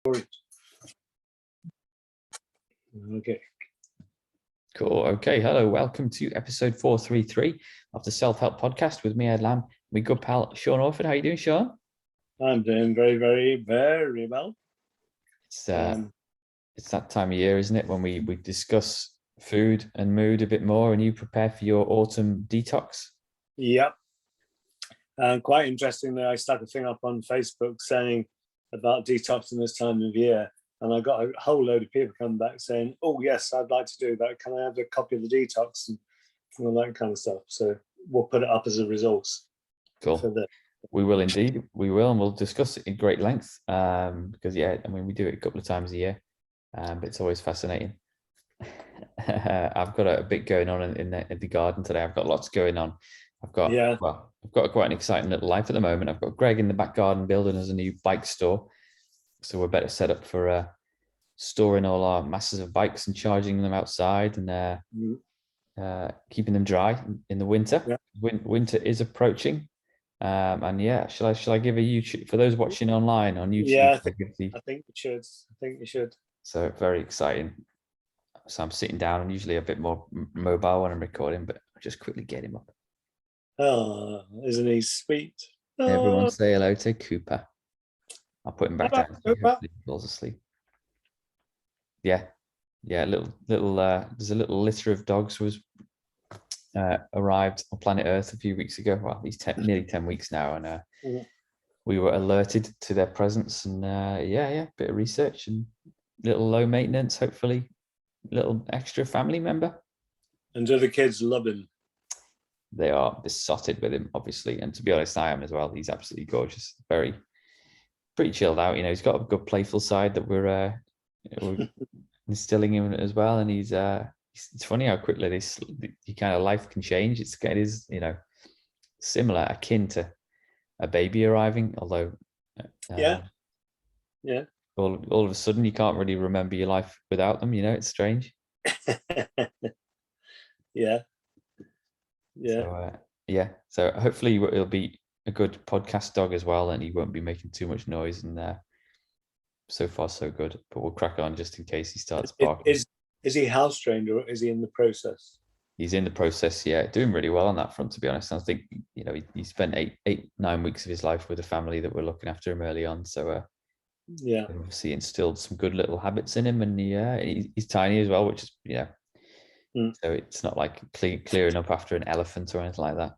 Okay. Cool. Okay. Hello. Welcome to episode 433 of the Self-Help Podcast with me, Ed Lamb, my good pal, Sean Orford. How are you doing, Sean? I'm doing very, very, very well. It's that time of year, isn't it, when we discuss food and mood a bit more, and you prepare for your autumn detox? Yep. And quite interestingly, I stuck a thing up on Facebook saying about detoxing this time of year. And I got a whole load of people come back saying, oh, yes, I'd like to do that. Can I have a copy of the detox and all that kind of stuff? So we'll put it up as a resource. Cool. We will indeed. We will. And we'll discuss it in great length because, we do it a couple of times a year. But it's always fascinating. I've got a bit going on in the garden today. I've got lots going on. I've got quite an exciting little life at the moment. I've got Greg in the back garden building us a new bike store. So we're better set up for storing all our masses of bikes and charging them outside and keeping them dry in the winter. Yeah. Winter is approaching. Shall I give a YouTube for those watching online on YouTube? Yeah, I think you should. So very exciting. So I'm sitting down. I'm usually a bit more mobile when I'm recording, but I'll just quickly get him up. Oh, isn't he sweet? Everyone say hello to Cooper. I'll put him back down. So he falls asleep. Yeah. Little. There's a little litter of dogs was arrived on planet Earth a few weeks ago. Well, he's nearly 10 weeks now, and we were alerted to their presence. And bit of research and little low maintenance, hopefully, little extra family member. And do the kids love him? They are besotted with him, obviously, and to be honest, I am as well. He's absolutely gorgeous, pretty chilled out. You know, he's got a good playful side that we're instilling him as well. And it's funny how quickly your kind of life can change. It is, similar, akin to a baby arriving, although all of a sudden you can't really remember your life without them. It's strange. So hopefully it'll be a good podcast dog as well, and he won't be making too much noise. And so far so good, but we'll crack on just in case he starts barking. Is he house trained or is he in the process? He's in the process, doing really well on that front, to be honest. And I think he spent 9 weeks of his life with a family that were looking after him early on. So obviously instilled some good little habits in him, and he's tiny as well, which is so it's not like clearing up after an elephant or anything like that.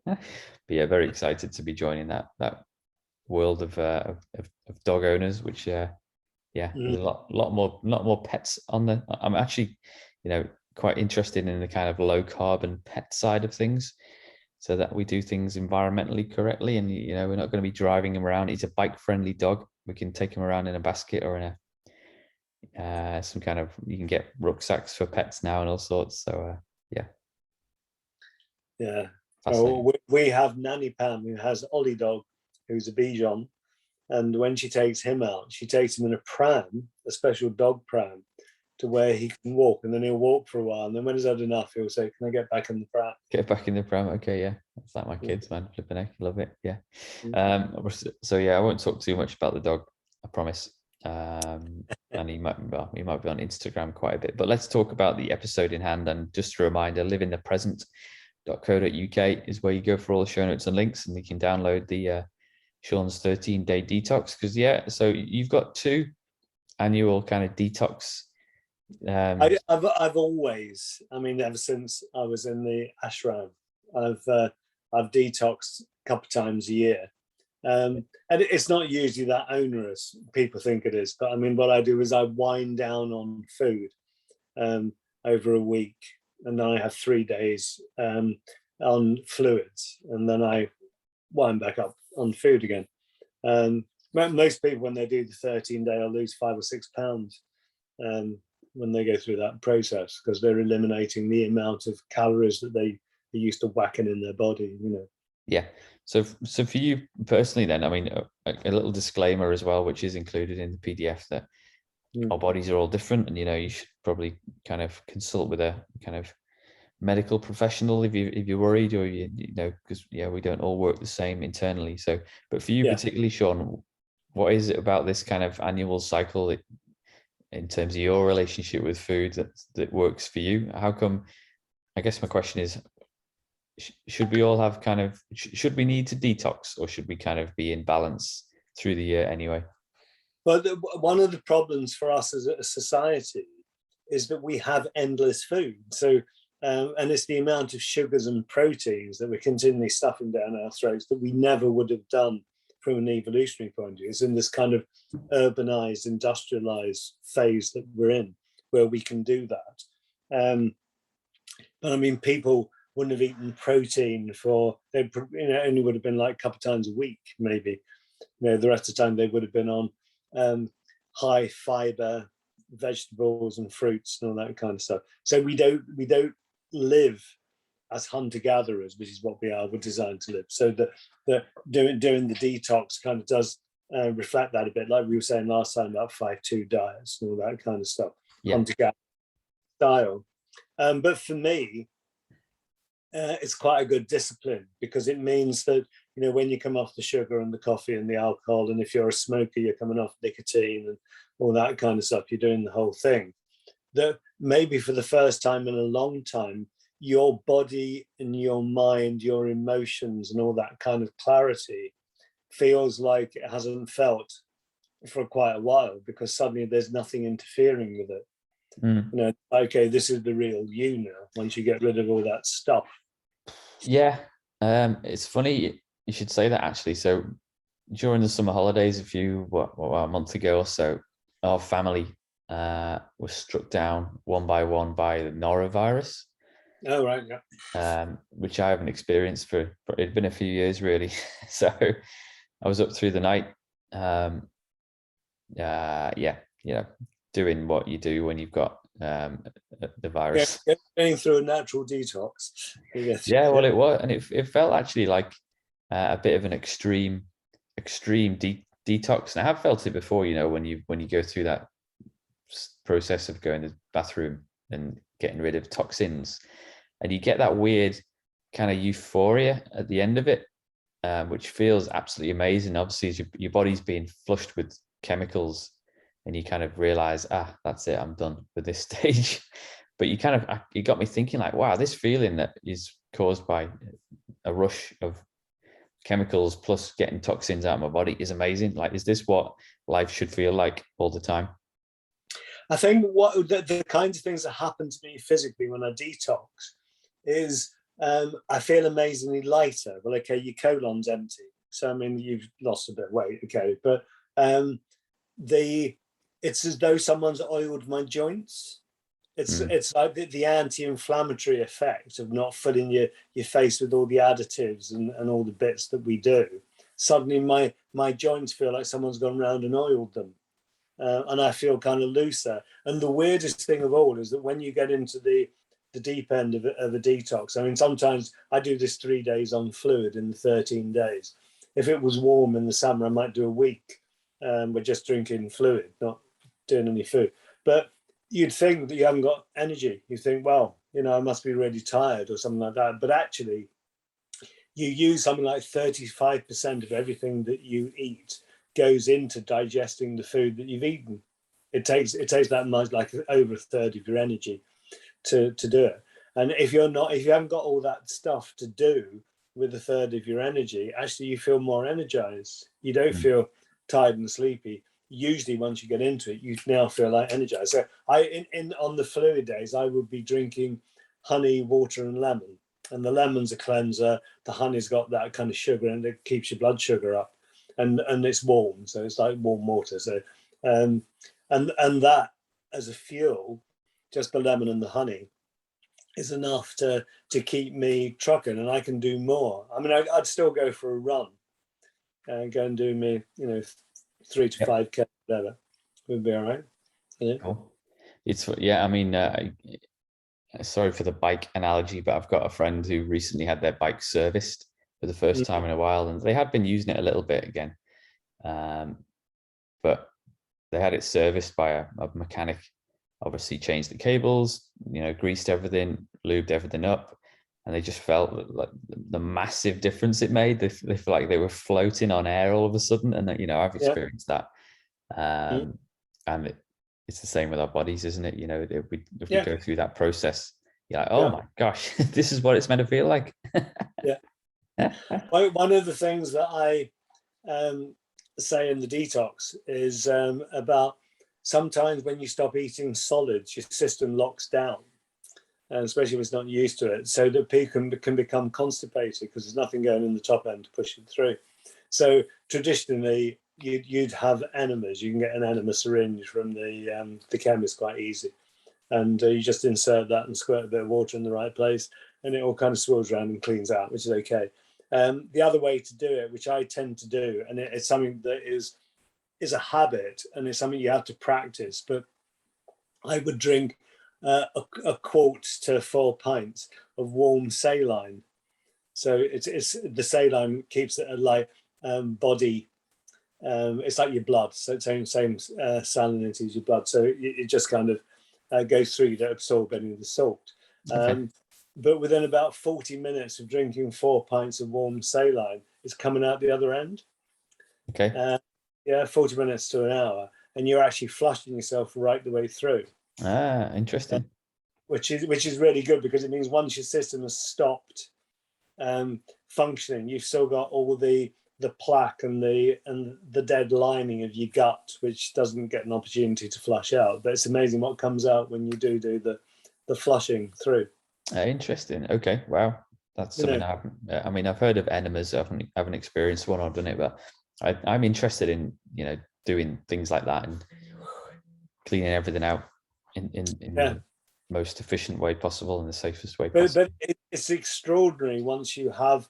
But very excited to be joining that world of dog owners, which there's a lot more pets on the. I'm actually quite interested in the kind of low carbon pet side of things, so that we do things environmentally correctly, and we're not going to be driving him around. He's a bike friendly dog. We can take him around in a basket or in a some kind of, you can get rucksacks for pets now and all sorts. So well, we have Nanny Pam, who has Ollie dog, who's a Bichon, and when she takes him out, she takes him in a pram, a special dog pram, to where he can walk, and then he'll walk for a while, and then when he's had enough, he'll say, can I get back in the pram? Get back in the pram. Okay, that's like my kids, man. Flipping heck, love it. I won't talk too much about the dog, I promise. And he might be on Instagram quite a bit, but let's talk about the episode in hand. And just a reminder, liveinthepresent.co.uk is where you go for all the show notes and links, and you can download the Sean's 13-day detox, because so you've got 2 annual kind of detox. I've always, ever since I was in the ashram, I've detoxed a couple of times a year. And it's not usually that onerous. People think it is, but what I do is I wind down on food over a week, and then I have 3 days on fluids, and then I wind back up on food again. Most people, when they do the 13-day, will lose 5 or 6 pounds when they go through that process, because they're eliminating the amount of calories that they are used to whacking in their body. Yeah. So for you personally, then, a little disclaimer as well, which is included in the PDF, that our bodies are all different, and you should probably kind of consult with a kind of medical professional if you're worried, or because we don't all work the same internally. So, but for you particularly, Sean, what is it about this kind of annual cycle in terms of your relationship with food that works for you? How come, I guess my question is, should we all have kind of, should we need to detox, or should we kind of be in balance through the year anyway? Well, one of the problems for us as a society is that we have endless food. So, and it's the amount of sugars and proteins that we're continually stuffing down our throats that we never would have done from an evolutionary point of view. It's in this kind of urbanized, industrialized phase that we're in, where we can do that. But I mean, people wouldn't have eaten protein for, they only would have been like a couple of times a week, maybe. The rest of the time they would have been on high fiber vegetables and fruits and all that kind of stuff. So we don't live as hunter-gatherers, which is what we are. We're designed to live. So the doing the detox kind of does reflect that a bit, like we were saying last time about 5-2 diets and all that kind of stuff, hunter-gatherer style. But for me, it's quite a good discipline, because it means that, when you come off the sugar and the coffee and the alcohol, and if you're a smoker, you're coming off nicotine and all that kind of stuff, you're doing the whole thing. That maybe for the first time in a long time, your body and your mind, your emotions and all that kind of clarity feels like it hasn't felt for quite a while, because suddenly there's nothing interfering with it. Okay, this is the real you now, once you get rid of all that stuff. Yeah, it's funny you should say that, actually. So during the summer holidays, a month ago or so, our family was struck down one by one by the norovirus. Oh, right, yeah. Which I haven't experienced for it'd been a few years, really. So I was up through the night. Doing what you do when you've got the virus. Yeah, going through a natural detox. Yeah, well, it was, and it felt actually like a bit of an extreme detox. And I have felt it before, when you go through that process of going to the bathroom and getting rid of toxins, and you get that weird kind of euphoria at the end of it, which feels absolutely amazing. Obviously, your body's being flushed with chemicals, and you kind of realize, that's it, I'm done with this stage. But you got me thinking, like, wow, this feeling that is caused by a rush of chemicals plus getting toxins out of my body is amazing. Like, is this what life should feel like all the time? I think what the kinds of things that happen to me physically when I detox is I feel amazingly lighter. Well, okay, your colon's empty, so I mean you've lost a bit of weight, okay, but it's as though someone's oiled my joints. It's like the anti-inflammatory effect of not filling your face with all the additives and all the bits that we do. Suddenly my joints feel like someone's gone round and oiled them. And I feel kind of looser. And the weirdest thing of all is that when you get into the deep end of a detox, I mean, sometimes I do this 3 days on fluid in 13 days. If it was warm in the summer, I might do a week. We're just drinking fluid, not doing any food. But you'd think that you haven't got energy. You think, well, I must be really tired or something like that. But actually, you use something like 35% of everything that you eat goes into digesting the food that you've eaten. It takes that much, like over a third of your energy to do it. And if you haven't got all that stuff to do with a third of your energy, actually you feel more energized. You don't feel tired and sleepy. Usually once you get into it, you now feel like energized. So on the fluid days, I would be drinking honey, water and lemon. And the lemon's a cleanser. The honey's got that kind of sugar and it keeps your blood sugar up. And it's warm, so it's like warm water. So and that as a fuel, just the lemon and the honey, is enough to keep me trucking, and I can do more. I mean, I'd still go for a run and go and do me, 3 to 5K, whatever, would be all right. Cool. I mean, sorry for the bike analogy, but I've got a friend who recently had their bike serviced for the first time in a while, and they had been using it a little bit again, but they had it serviced by a mechanic. Obviously changed the cables, greased everything, lubed everything up, and they just felt like the massive difference it made. They feel like they were floating on air all of a sudden, and that, you know, I've experienced that. And it's the same with our bodies, isn't it? You know, if we go through that process, you're like, oh my gosh, this is what it's meant to feel like. One of the things that I say in the detox is about sometimes when you stop eating solids, your system locks down, and especially if it's not used to it, so that people can become constipated because there's nothing going in the top end to push it through. So traditionally, you'd have enemas. You can get an enema syringe from the chemist quite easy, and you just insert that and squirt a bit of water in the right place, and it all kind of swirls around and cleans out, which is okay. The other way to do it, which I tend to do, and it's something that is a habit, and it's something you have to practice, but I would drink a quart to 4 pints of warm saline. So it's the saline keeps it like body. It's like your blood, so it's same salinity as your blood. So it just kind of goes through. You don't absorb any of the salt. But within about 40 minutes of drinking 4 pints of warm saline, it's coming out the other end. 40 minutes to an hour, and you're actually flushing yourself right the way through. Interesting. Which is really good, because it means once your system has stopped functioning, you've still got all the plaque and the dead lining of your gut, which doesn't get an opportunity to flush out. But it's amazing what comes out when you do the flushing through. Interesting. Okay. Wow. That's something I've heard of enemas. I haven't experienced one or done it, but I'm interested in, you know, doing things like that and cleaning everything out in the most efficient way possible and the safest way possible. But it's extraordinary once you have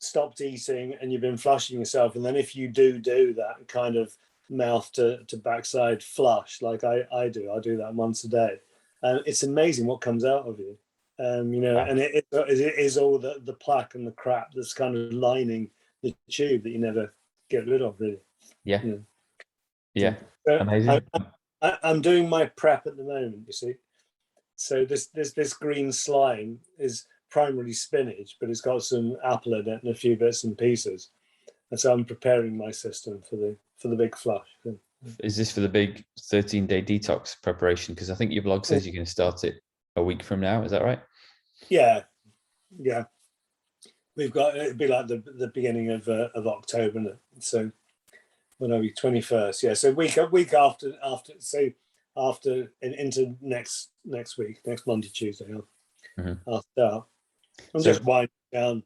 stopped eating and you've been flushing yourself, and then if you do that kind of mouth to backside flush like I do that once a day, it's amazing what comes out of you. And it is all the plaque and the crap that's kind of lining the tube that you never get rid of, really. Amazing. I'm doing my prep at the moment, you see. So this green slime is primarily spinach, but it's got some apple in it and a few bits and pieces, and so I'm preparing my system for the big flush. Is this for the big 13-day detox preparation? Because I think your blog says you're going to start it a week from now. Is that right? Yeah. We've got, it'd be like the beginning of October, so when are we? 21st. Yeah, so week after. So after into next week, next Monday, Tuesday, I'll start. I'm just winding down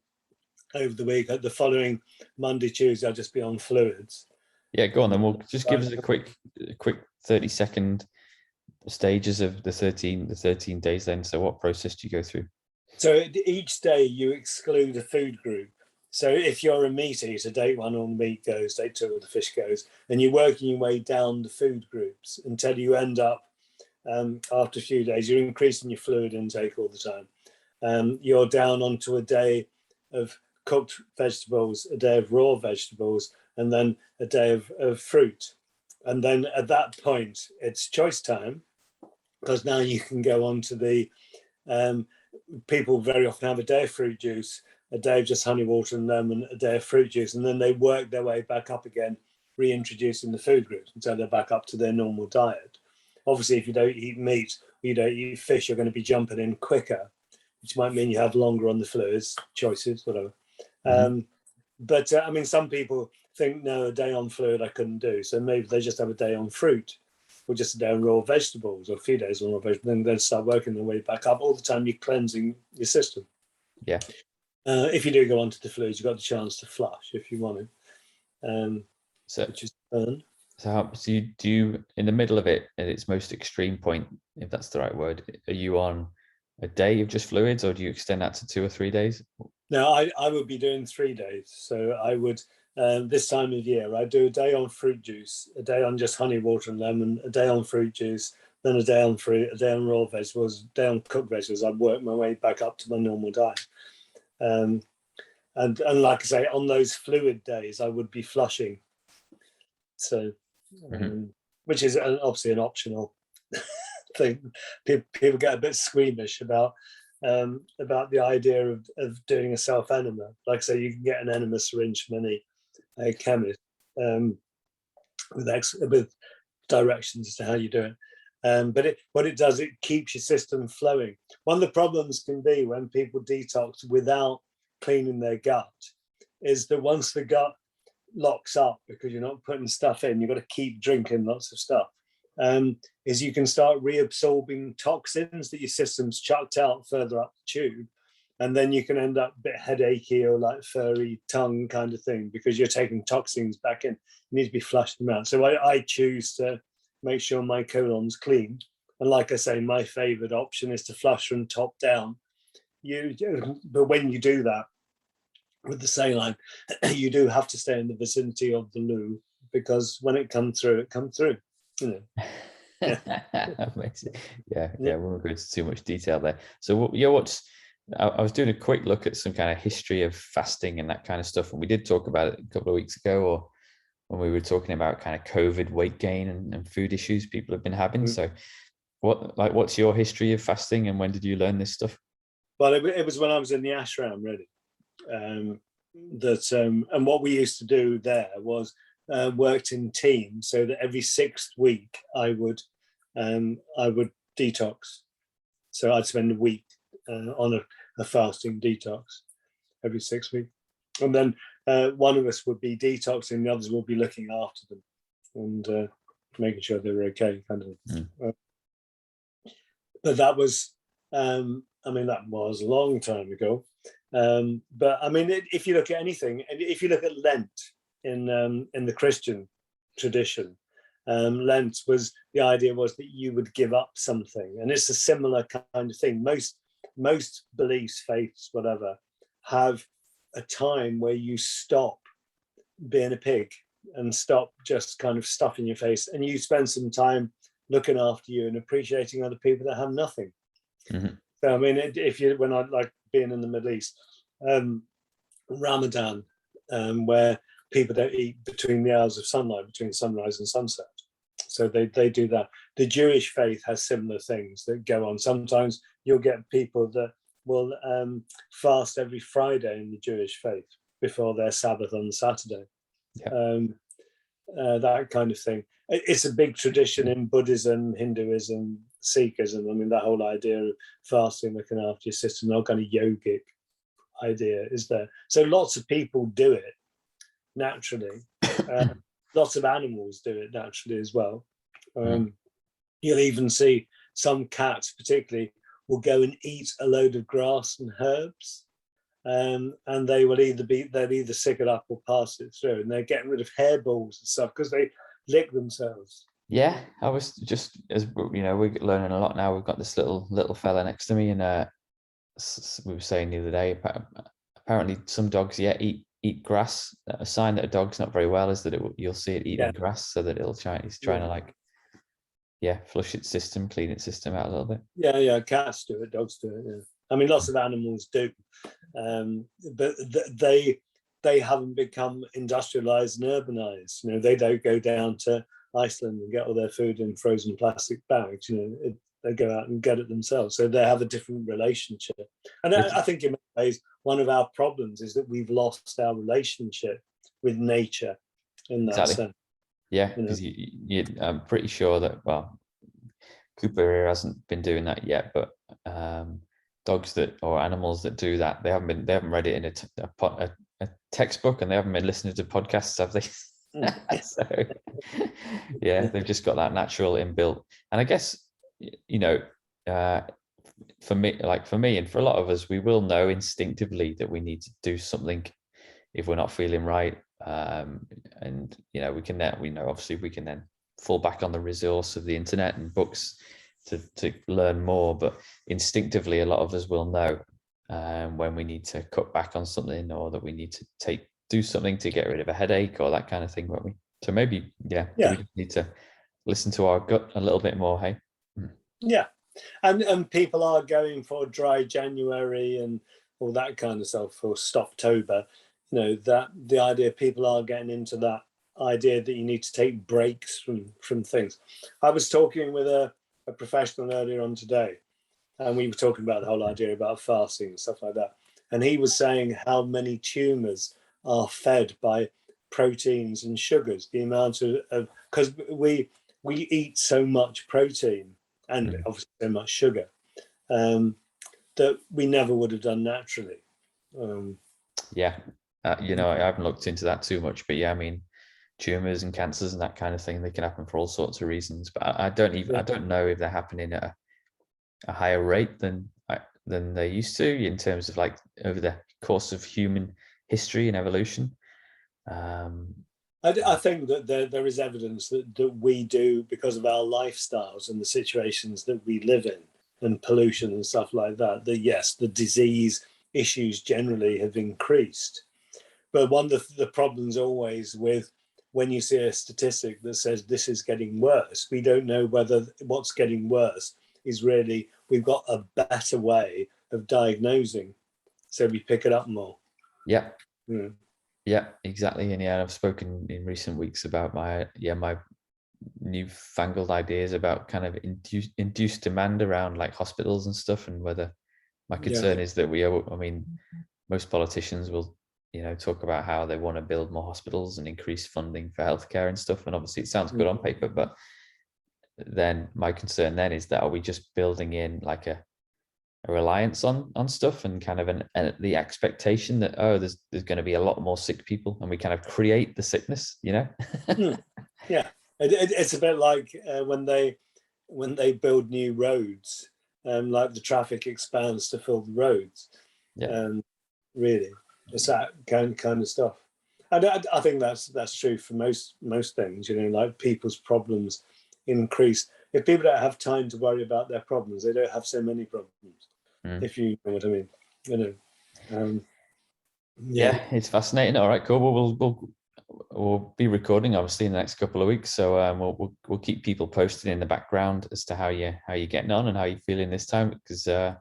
over the week. The following Monday, Tuesday, I'll just be on fluids. Yeah, go on then. We'll just give us a quick 30-second stages of the 13 days then. So what process do you go through? So each day you exclude a food group. So if you're a meat eater, day 1 all the meat goes, day 2 all the fish goes, and you're working your way down the food groups until you end up, after a few days, you're increasing your fluid intake all the time. You're down onto a day of cooked vegetables, a day of raw vegetables, and then a day of fruit. And then at that point, it's choice time, because now you can go on to the, people very often have a day of fruit juice, a day of just honey, water and lemon, a day of fruit juice, and then they work their way back up again, reintroducing the food groups until they're back up to their normal diet. Obviously, if you don't eat meat or you don't eat fish, you're going to be jumping in quicker, which might mean you have longer on the fluids, choices, whatever. But I mean, some people think, no, a day on fluid I couldn't do. So maybe they just have a day on fruit, or just a day on raw vegetables, or a few days on raw vegetables, then they'll start working their way back up. All the time you're cleansing your system. Yeah. If you do go onto the fluids, you've got the chance to flush if you want to. Which is fun. So do you, in the middle of it, at its most extreme point, if that's the right word, are you on a day of just fluids, or do you extend that to 2 or 3 days? No, I would be doing 3 days. So I would, this time of year, I do a day on fruit juice, a day on just honey, water and lemon, a day on fruit juice, then a day on fruit, a day on raw vegetables, a day on cooked vegetables. I'd work my way back up to my normal diet. And like I say, on those fluid days, I would be flushing. So, which is obviously an optional thing. People get a bit squeamish about about the idea of doing a self-enema. Like I say, you can get an enema syringe from any chemist with directions as to how you do it. But what it does, it keeps your system flowing. One of the problems can be when people detox without cleaning their gut is that once the gut locks up because you're not putting stuff in, you've got to keep drinking lots of stuff, is you can start reabsorbing toxins that your system's chucked out further up the tube. And then you can end up a bit headachy or like furry tongue kind of thing because you're taking toxins back in. You need to be flushed them out. So I choose to make sure my colon's clean. And like I say, my favorite option is to flush from top down. But when you do that with the saline, you do have to stay in the vicinity of the loo because when it comes through, it comes through. You know. Yeah. We won't go into too much detail there. So I was doing a quick look at some kind of history of fasting and that kind of stuff, and we did talk about it a couple of weeks ago, or when we were talking about kind of COVID weight gain and food issues people have been having. So what's your history of fasting and when did you learn this stuff? Well, it was when I was in the ashram, really. And what we used to do there was worked in teams, so that every 6th week I would detox. So I'd spend a week on a fasting detox every 6 weeks, and then one of us would be detoxing, the others would be looking after them and making sure they were okay, kind of. But that was, that was a long time ago. But if you look at anything, if you look at Lent in the Christian tradition, Lent was, the idea was that you would give up something, and it's a similar kind of thing. Most beliefs, faiths, whatever, have a time where you stop being a pig and stop just kind of stuffing your face, and you spend some time looking after you and appreciating other people that have nothing. Mm-hmm. So when I like being in the Middle East, Ramadan, where people don't eat between the hours of sunlight, between sunrise and sunset. So they do that. The Jewish faith has similar things that go on. Sometimes you'll get people that will fast every Friday in the Jewish faith before their Sabbath on Saturday. Yeah. That kind of thing. It's a big tradition in Buddhism, Hinduism, Sikhism. That whole idea of fasting, looking after your system, that kind of yogic idea is there. So lots of people do it naturally. Lots of animals do it naturally as well. You'll even see some cats particularly will go and eat a load of grass and herbs, and they'll either sick it up or pass it through, and they're getting rid of hairballs and stuff because they lick themselves. Yeah, I was just, as you know, we're learning a lot now. We've got this little fella next to me, and we were saying the other day, apparently some dogs eat grass. A sign that a dog's not very well is that you'll see it eating grass, so that it's trying to flush its system, clean its system out a little bit. Yeah, cats do it, dogs do it. Yeah. Lots of animals do, but they haven't become industrialized and urbanized. They don't go down to Iceland and get all their food in frozen plastic bags. They go out and get it themselves. So they have a different relationship. And I think in many ways, one of our problems is that we've lost our relationship with nature in that sense. Yeah, because I'm pretty sure that, well, Cooper here hasn't been doing that yet, but dogs or animals that do that, they haven't read it in a textbook, and they haven't been listening to podcasts, have they? So they've just got that natural inbuilt. And I guess, for me and for a lot of us, we will know instinctively that we need to do something if we're not feeling right. And we can then fall back on the resource of the internet and books to learn more, but instinctively a lot of us will know when we need to cut back on something, or that we need to do something to get rid of a headache or that kind of thing, won't we? So maybe we just need to listen to our gut a little bit more. Hey. Yeah. And people are going for dry January and all that kind of stuff, for Stoptober. That the idea, people are getting into that idea that you need to take breaks from things. I was talking with a professional earlier on today, and we were talking about the whole idea about fasting and stuff like that. And he was saying how many tumors are fed by proteins and sugars, the amount of because we eat so much protein and obviously so much sugar that we never would have done naturally. Yeah, you know, I haven't looked into that too much, but yeah, I mean, tumors and cancers and that kind of thing, they can happen for all sorts of reasons. But I don't know if they're happening at a higher rate than they used to in terms of like over the course of human history and evolution. I think that there is evidence that we do, because of our lifestyles and the situations that we live in and pollution and stuff like that, that yes, the disease issues generally have increased. But one of the problems always with when you see a statistic that says this is getting worse, we don't know whether what's getting worse is really we've got a better way of diagnosing, so we pick it up more. Yeah. Mm. Yeah, exactly. And yeah, I've spoken in recent weeks about my newfangled ideas about kind of induced demand around like hospitals and stuff, and whether my concern is that I mean, most politicians will, you know, talk about how they want to build more hospitals and increase funding for healthcare and stuff. And obviously it sounds good on paper, but then my concern then is that are we just building in like a reliance on stuff and kind of the expectation that, oh, there's going to be a lot more sick people, and we kind of create the sickness, you know? Yeah, it's a bit like when they build new roads, like the traffic expands to fill the roads. Yeah. Really, it's that kind of stuff. And I think that's true for most things, you know, like people's problems increase. If people don't have time to worry about their problems, they don't have so many problems. If you know what I mean, you know. Yeah, it's fascinating. All right, cool. Well, we'll be recording obviously in the next couple of weeks, so we'll keep people posted in the background as to how you're getting on and how you're feeling this time, because to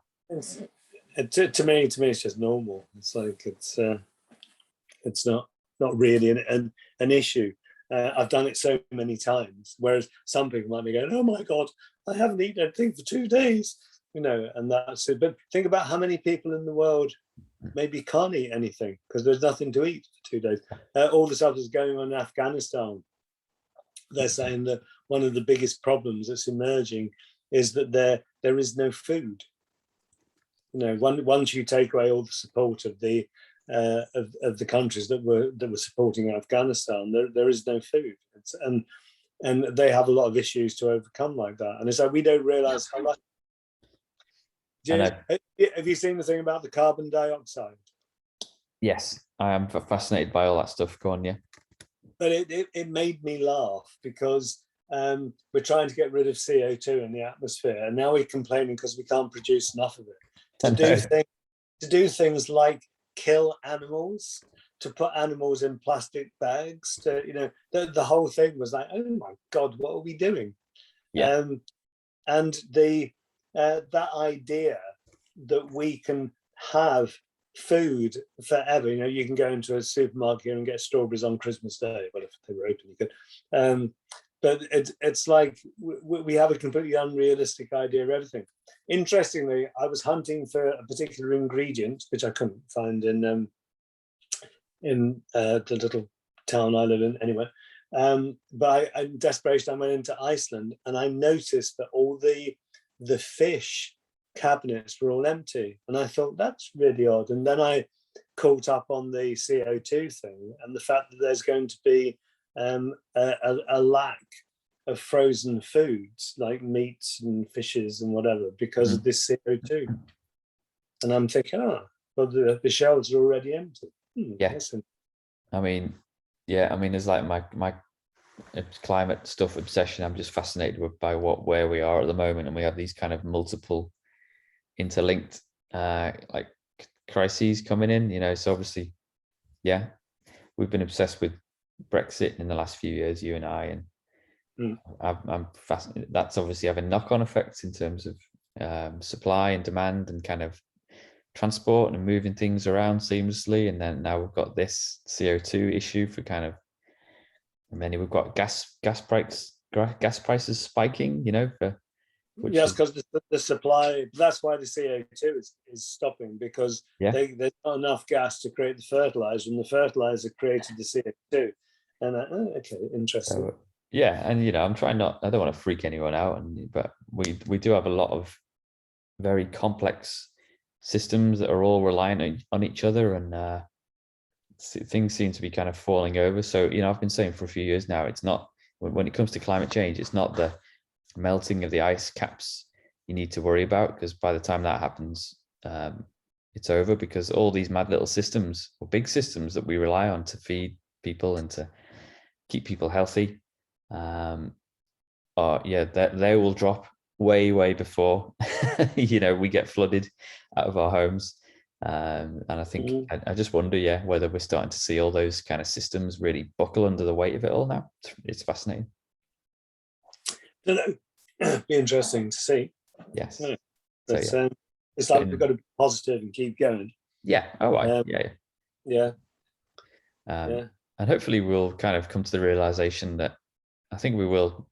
me it's just normal. It's like it's not really an issue. I've done it so many times, whereas some people might be going, "Oh my God, I haven't eaten anything for 2 days," you know, and that's it. But think about how many people in the world maybe can't eat anything because there's nothing to eat for 2 days. All the stuff that's going on in Afghanistan, they're saying that one of the biggest problems that's emerging is that there is no food. You know, once you take away all the support of the countries that were supporting Afghanistan, there is no food, and they have a lot of issues to overcome like that. And it's like we don't realise how much. Have you seen the thing about the carbon dioxide? Yes, I am fascinated by all that stuff. Go on, yeah. But it made me laugh because we're trying to get rid of CO2 in the atmosphere, and now we're complaining because we can't produce enough of it. To do things like kill animals, to put animals in plastic bags, to, you know, the whole thing was like, oh my God, what are we doing? Yeah. And that idea that we can have food forever, you know, you can go into a supermarket and get strawberries on Christmas Day, well, if they were open you could, but it's like we have a completely unrealistic idea of everything. Interestingly, I was hunting for a particular ingredient which I couldn't find in the little town I live in anyway, but in desperation I went into Iceland and I noticed that all the fish cabinets were all empty, and I thought that's really odd. And then I caught up on the CO2 thing and the fact that there's going to be a lack of frozen foods like meats and fishes and whatever because of this CO2. And I'm thinking, well, the shelves are already empty. Yeah. I mean, there's like my climate stuff obsession. I'm just fascinated by where we are at the moment, and we have these kind of multiple interlinked like crises coming in, you know. So obviously, yeah, we've been obsessed with Brexit in the last few years, you and I, and I'm fascinated. That's obviously having knock-on effects in terms of supply and demand and kind of transport and moving things around seamlessly. And then now we've got this CO2 issue for kind of, and then we've got gas prices spiking, you know, for Yes, because the supply, that's why the CO2 is stopping, because there's not enough gas to create the fertilizer, and the fertilizer created the CO2. And okay, interesting. So, yeah, and I'm trying I don't want to freak anyone out, but we do have a lot of very complex systems that are all reliant on each other, and things seem to be kind of falling over. So I've been saying for a few years now, it's not, when it comes to climate change, it's not the melting of the ice caps you need to worry about, because by the time that happens, it's over, because all these mad little systems, or big systems, that we rely on to feed people and to keep people healthy, they will drop way before we get flooded out of our homes. And I think I just wonder, whether we're starting to see all those kind of systems really buckle under the weight of it all now. It's fascinating. Be interesting to see. Yes. But it's like we've got to be positive and keep going. Yeah. Oh, yeah. And hopefully we'll kind of come to the realization that, I think we will,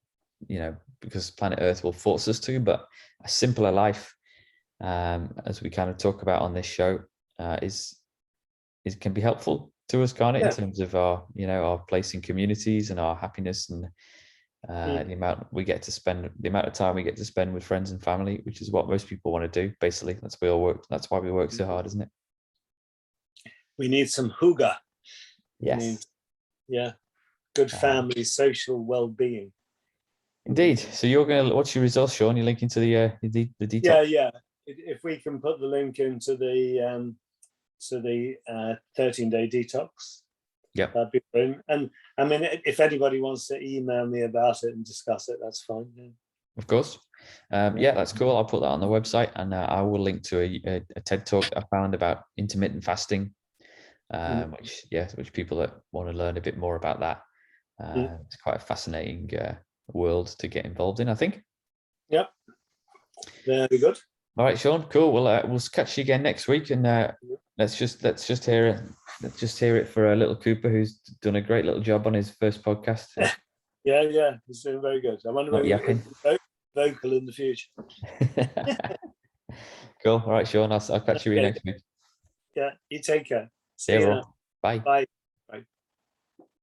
because planet Earth will force us to, but a simpler life, as we kind of talk about on this show, is can be helpful to us, can't it? In terms of our, our place in communities and our happiness, and the amount of time we get to spend with friends and family, which is what most people want to do. Basically, that's why we work so hard, isn't it? We need some hygge. Yes. Good family, social well-being. Indeed. So what's your results, Sean? You're linking to the detox? Yeah. If we can put the link into the 13-day detox, that'd be brilliant. And I mean, if anybody wants to email me about it and discuss it, that's fine. Yeah. Of course. That's cool. I'll put that on the website, and I will link to a TED talk I found about intermittent fasting, which people that want to learn a bit more about that. It's quite a fascinating world to get involved in, I think. Yep. Very good. All right, Sean. Cool. Well, we'll catch you again next week, and let's just hear it. Let's just hear it for little Cooper, who's done a great little job on his first podcast. Yeah, he's doing very good. I wonder whether he'll be vocal in the future. Cool. All right, Sean. I'll catch you next week. Yeah, you take care. See you. Bye. Bye.